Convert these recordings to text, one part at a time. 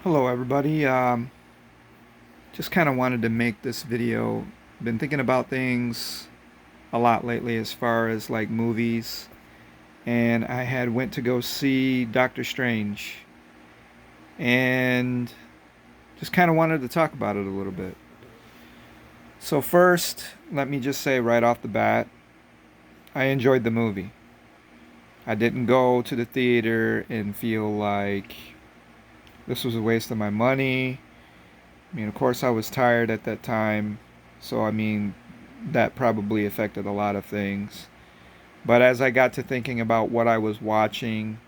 Hello everybody. Just kind of wanted to make this video. Been thinking about things a lot lately as far as like movies, and I had went to go see Doctor Strange, and just kind of wanted to talk about it a little bit. So first, let me just say right off the bat, I enjoyed the movie. I didn't go to the theater and feel like this was a waste of my money. I mean, of course, I was tired at that time, so I mean, that probably affected a lot of things. But as I got to thinking about what I was watching,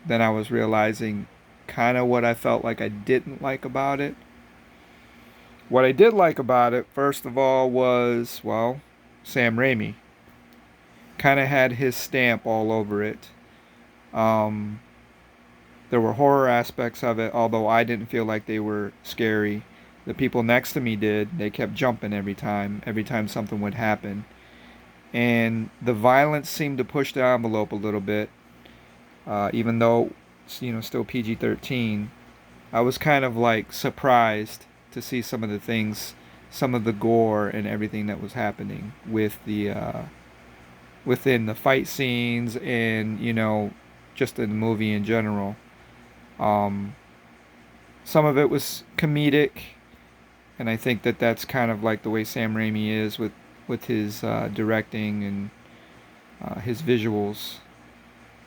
then I was realizing kind of what I felt like I didn't like about it. What I did like about it, first of all, was, well, Sam Raimi. Kind of had his stamp all over it. Um, there were horror aspects of it, although I didn't feel like they were scary. The people next to me did. They kept jumping every time something would happen. And the violence seemed to push the envelope a little bit, even though still PG-13. I was kind of like surprised to see some of the things, some of the gore and everything that was happening with the within the fight scenes and just in the movie in general. Um, some of it was comedic, and I think that that's kind of like the way Sam Raimi is with his directing and his visuals,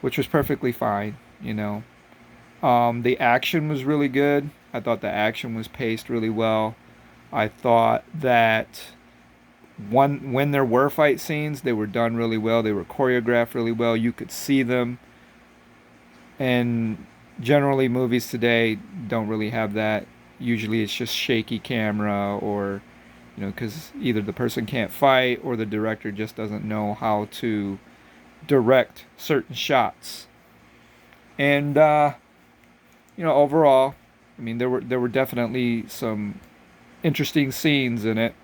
which was perfectly fine. The action was really good. I thought the action was paced really well. I thought that when there were fight scenes, they were done really well. They were choreographed really well. You could see them. And generally, movies today don't really have that. Usually, it's just shaky camera, or because either the person can't fight or the director just doesn't know how to direct certain shots. And overall, I mean, there were definitely some interesting scenes in it.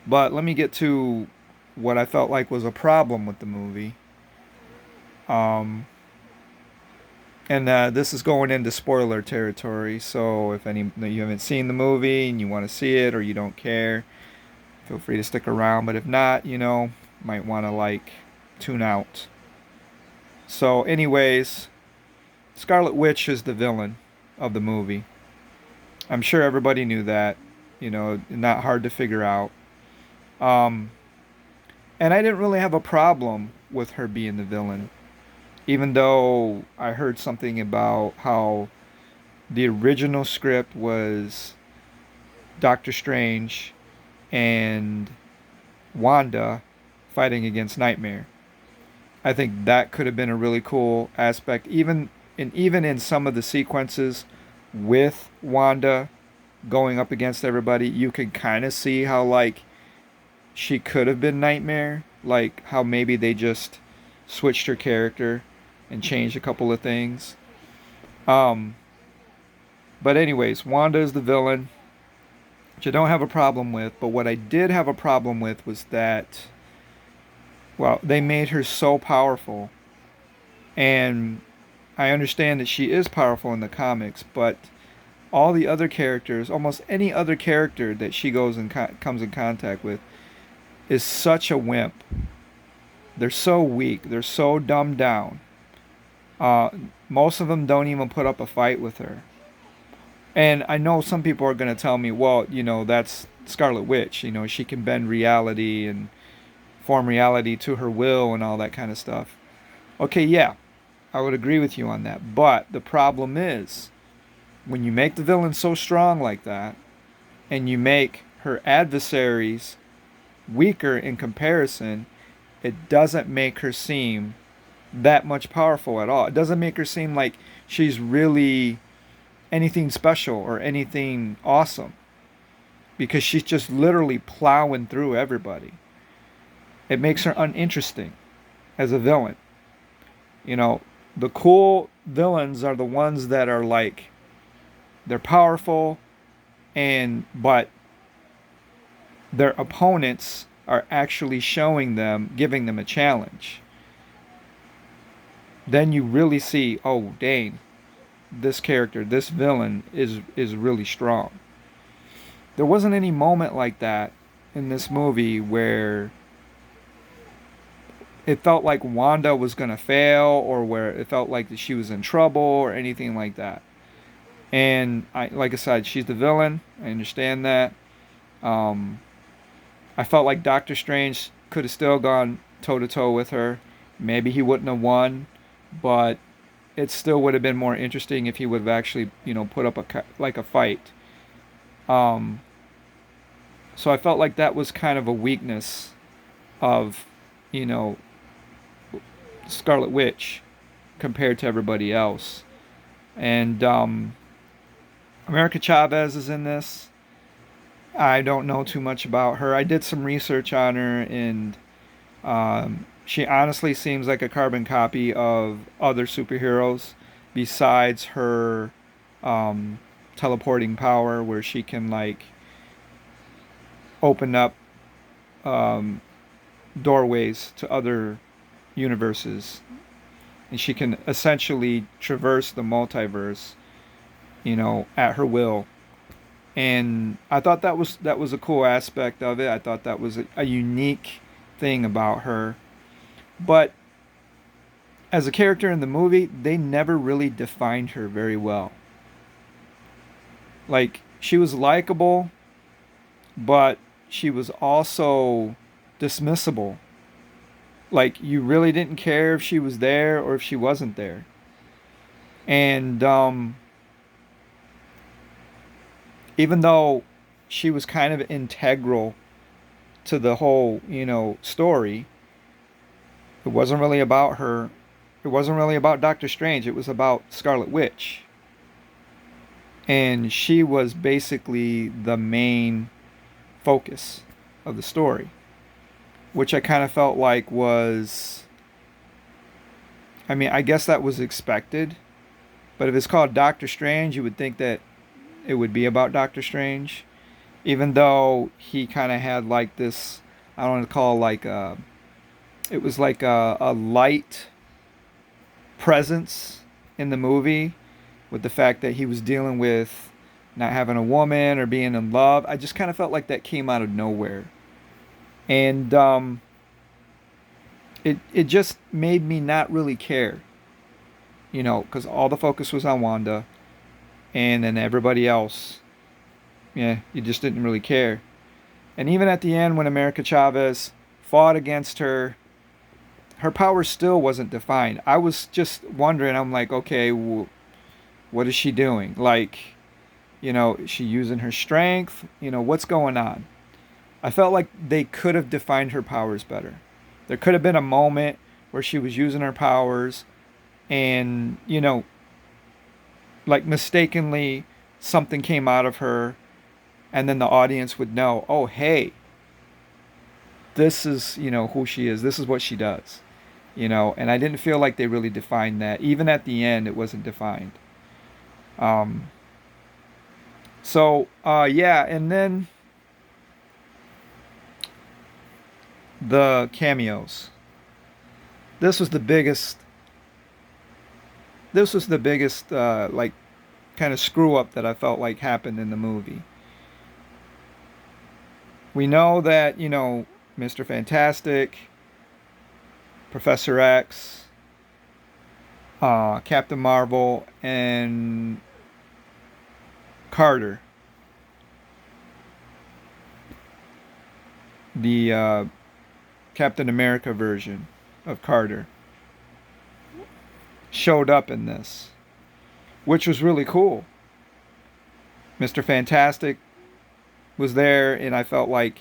But let me get to what I felt like was a problem with the movie. Um, and this is going into spoiler territory. So if you haven't seen the movie and you want to see it or you don't care, feel free to stick around. But if not, might want to like tune out. So, anyways, Scarlet Witch is the villain of the movie. I'm sure everybody knew that. Not hard to figure out. Um, and I didn't really have a problem with her being the villain, even though I heard something about how the original script was Doctor Strange and Wanda fighting against Nightmare. I think that could have been a really cool aspect, even in some of the sequences with Wanda going up against everybody. You can kind of see how like she could have been Nightmare, like how maybe they just switched her character and changed a couple of things. Um, but anyways, Wanda is the villain, which I don't have a problem with. But what I did have a problem with was that, well, they made her so powerful, and I understand that she is powerful in the comics, but all the other characters, almost any other character that she comes in contact with, is such a wimp. They're so weak. They're so dumbed down. Uh, Most of them don't even put up a fight with her. And I know some people are going to tell me, well, that's Scarlet Witch. She can bend reality and form reality to her will and all that kind of stuff. Okay, yeah, I would agree with you on that. But the problem is, when you make the villain so strong like that, and you make her adversaries weaker in comparison, it doesn't make her seem that much powerful at all. It doesn't make her seem like she's really anything special or anything awesome, because she's just literally plowing through everybody. It makes her uninteresting as a villain. You know, the cool villains are the ones that are like, they're powerful, and but their opponents are actually showing them, giving them a challenge. Then you really see, oh dang, this character, this villain, is really strong. There wasn't any moment like that in this movie where it felt like Wanda was gonna fail, or where it felt like that she was in trouble, or anything like that. And like I said, she's the villain. I understand that. Um, I felt like Doctor Strange could have still gone toe to toe with her. Maybe he wouldn't have won, but it still would have been more interesting if he would have actually, put up a fight. Um, so I felt like that was kind of a weakness of, you know, Scarlet Witch compared to everybody else. And America Chavez is in this. I don't know too much about her. I did some research on her, and she honestly seems like a carbon copy of other superheroes besides her um, teleporting power, where she can, like, open up um, doorways to other universes. And she can essentially traverse the multiverse, at her will. And I thought that was a cool aspect of it. I thought that was a unique thing about her. But as a character in the movie, they never really defined her very well. Like, she was likable, but she was also dismissible. Like, you really didn't care if she was there or if she wasn't there. And even though she was kind of integral to the whole, story, it wasn't really about her. It wasn't really about Doctor Strange. It was about Scarlet Witch. And she was basically the main focus of the story, which I kind of felt like was, I mean, I guess that was expected. But if it's called Doctor Strange, you would think that it would be about Doctor Strange, even though he kind of had like this, I don't want to call, like it was like a light presence in the movie, with the fact that he was dealing with not having a woman or being in love. I just kind of felt like that came out of nowhere. And it just made me not really care, because all the focus was on Wanda, and then everybody else, yeah, you just didn't really care. And even at the end, when America Chavez fought against her, her power still wasn't defined. I was just wondering, I'm like, okay, what is she doing? Like, is she using her strength? What's going on? I felt like they could have defined her powers better. There could have been a moment where she was using her powers, and, like, mistakenly something came out of her, and then the audience would know, oh, hey, this is, who she is. This is what she does. And I didn't feel like they really defined that. Even at the end, it wasn't defined. Um, yeah, and then the cameos. This was the biggest. This was the biggest, like, kind of screw up that I felt like happened in the movie. We know that, Mr. Fantastic, Professor X, Captain Marvel, and Carter, the Captain America version of Carter, showed up in this, which was really cool. Mr. Fantastic was there, and I felt like,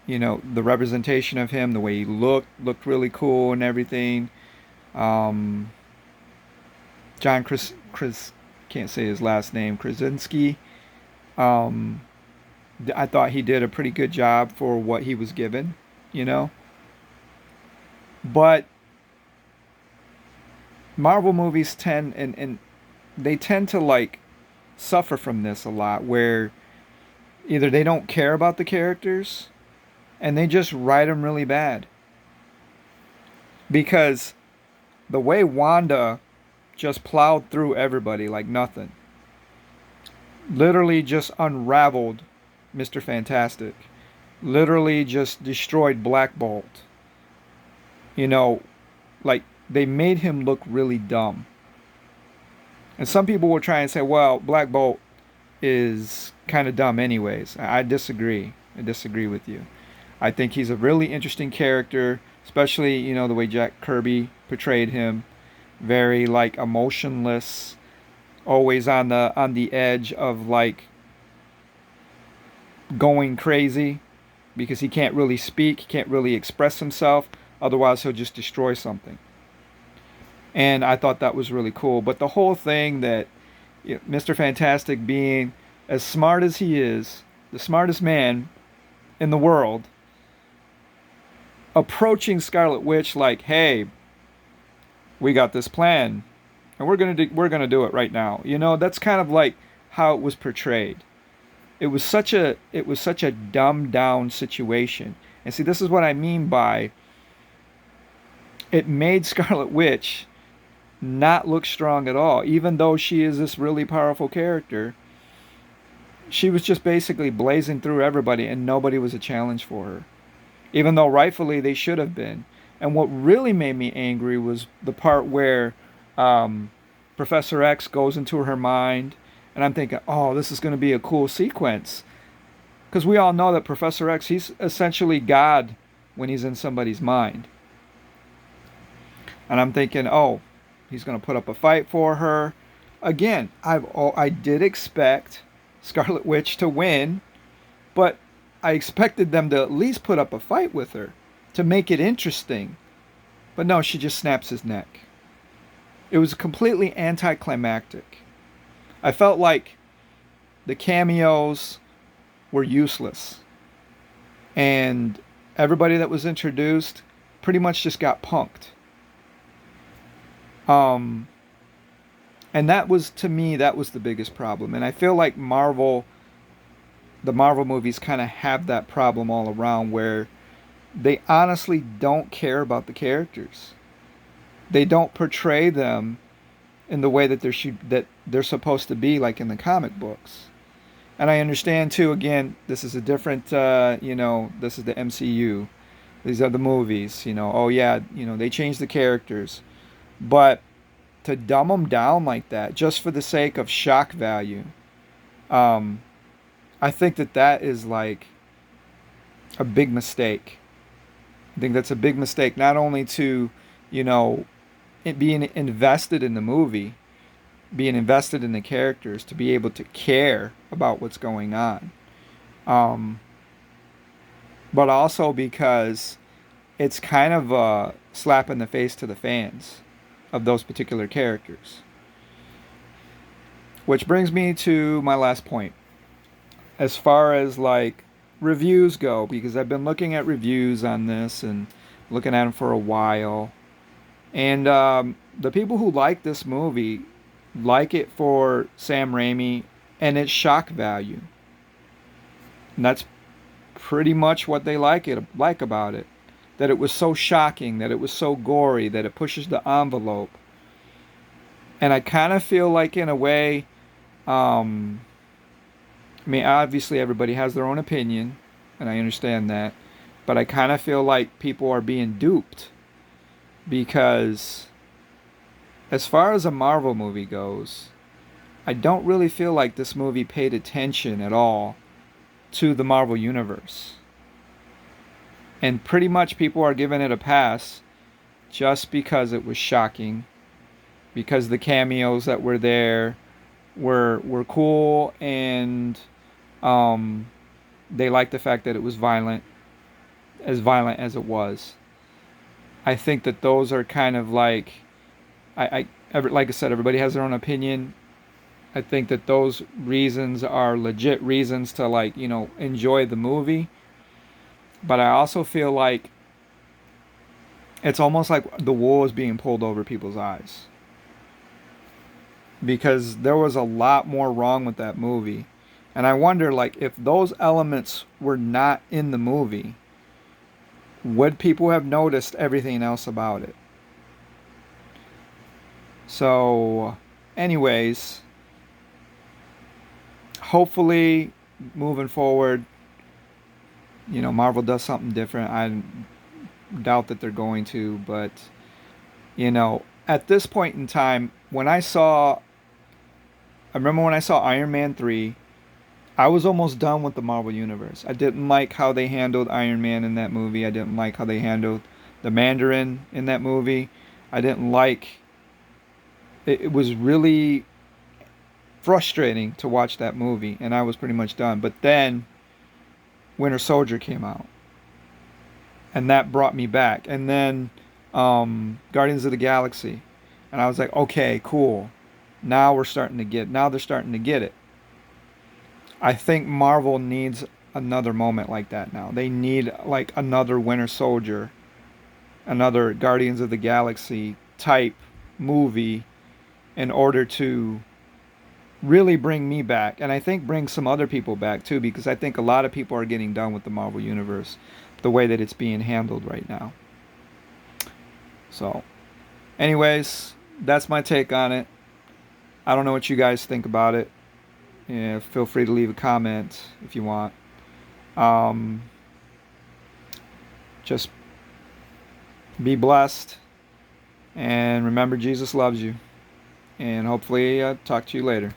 the representation of him, the way he looked really cool and everything. Um, Chris, can't say his last name, Krasinski. Um, I thought he did a pretty good job for what he was given, you know. But Marvel movies and they tend to, like, suffer from this a lot, where either they don't care about the characters and they just write them really bad. Because the way Wanda just plowed through everybody like nothing. Literally just unraveled Mr. Fantastic. Literally just destroyed Black Bolt. You know, like they made him look really dumb. And some people will try and say, well, Black Bolt is kind of dumb anyways. I disagree. I disagree with you. I think he's a really interesting character, especially, the way Jack Kirby portrayed him. Very like emotionless, always on the edge of like going crazy because he can't really speak, he can't really express himself, otherwise he'll just destroy something. And I thought that was really cool. But the whole thing that Mr. Fantastic being as smart as he is, the smartest man in the world, approaching Scarlet Witch like, "Hey, we got this plan, and we're gonna do it right now." That's kind of like how it was portrayed. It was such a dumbed down situation. And see, this is what I mean by it made Scarlet Witch not look strong at all, even though she is this really powerful character. She was just basically blazing through everybody, and nobody was a challenge for her, even though rightfully they should have been. And what really made me angry was the part where Professor X goes into her mind, and I'm thinking, oh, this is going to be a cool sequence. Because we all know that Professor X, he's essentially God when he's in somebody's mind. And I'm thinking, oh, he's going to put up a fight for her. Again, I did expect Scarlet Witch to win, but I expected them to at least put up a fight with her to make it interesting. But no, she just snaps his neck. It was completely anticlimactic. I felt like the cameos were useless. And everybody that was introduced pretty much just got punked. And that was, to me, that was the biggest problem. And I feel like the Marvel movies kind of have that problem all around where they honestly don't care about the characters. They don't portray them in the way that they're supposed to be, like in the comic books. And I understand too. Again, this is a different. This is the MCU. These are the movies. Oh yeah. They changed the characters, but to dumb them down like that just for the sake of shock value, I think that is like a big mistake. I think that's a big mistake. Not only to, it being invested in the movie, being invested in the characters, to be able to care about what's going on, but also because it's kind of a slap in the face to the fans of those particular characters. Which brings me to my last point. As far as like reviews go, because I've been looking at reviews on this and looking at them for a while, and the people who like this movie like it for Sam Raimi and its shock value. And that's pretty much what they like about it. That it was so shocking, that it was so gory, that it pushes the envelope. And I kind of feel like, in a way, obviously everybody has their own opinion, and I understand that, but I kind of feel like people are being duped because as far as a Marvel movie goes, I don't really feel like this movie paid attention at all to the Marvel Universe. And pretty much people are giving it a pass just because it was shocking, because the cameos that were there were cool, and they liked the fact that it was violent as it was. I think that those are kind of like, like I said, everybody has their own opinion. I think that those reasons are legit reasons to enjoy the movie. But I also feel like it's almost like the wool is being pulled over people's eyes. Because there was a lot more wrong with that movie. And I wonder, if those elements were not in the movie, would people have noticed everything else about it? So, anyways, hopefully moving forward, Marvel does something different. I doubt that they're going to, but at this point in time, I remember when I saw Iron Man 3, I was almost done with the Marvel Universe. I didn't like how they handled Iron Man in that movie. I didn't like how they handled the Mandarin in that movie. I didn't like it was really frustrating to watch that movie, and I was pretty much done. But then Winter Soldier came out, and that brought me back. And then Guardians of the Galaxy, and I was like, okay, cool. Now they're starting to get it. I think Marvel needs another moment like that now. They need like another Winter Soldier, another Guardians of the Galaxy type movie in order to really bring me back, and I think bring some other people back too, because I think a lot of people are getting done with the Marvel Universe the way that it's being handled right now. So, anyways, that's my take on it. I don't know what you guys think about it. Yeah, feel free to leave a comment if you want. Um, just be blessed, and remember Jesus loves you. And hopefully, talk to you later.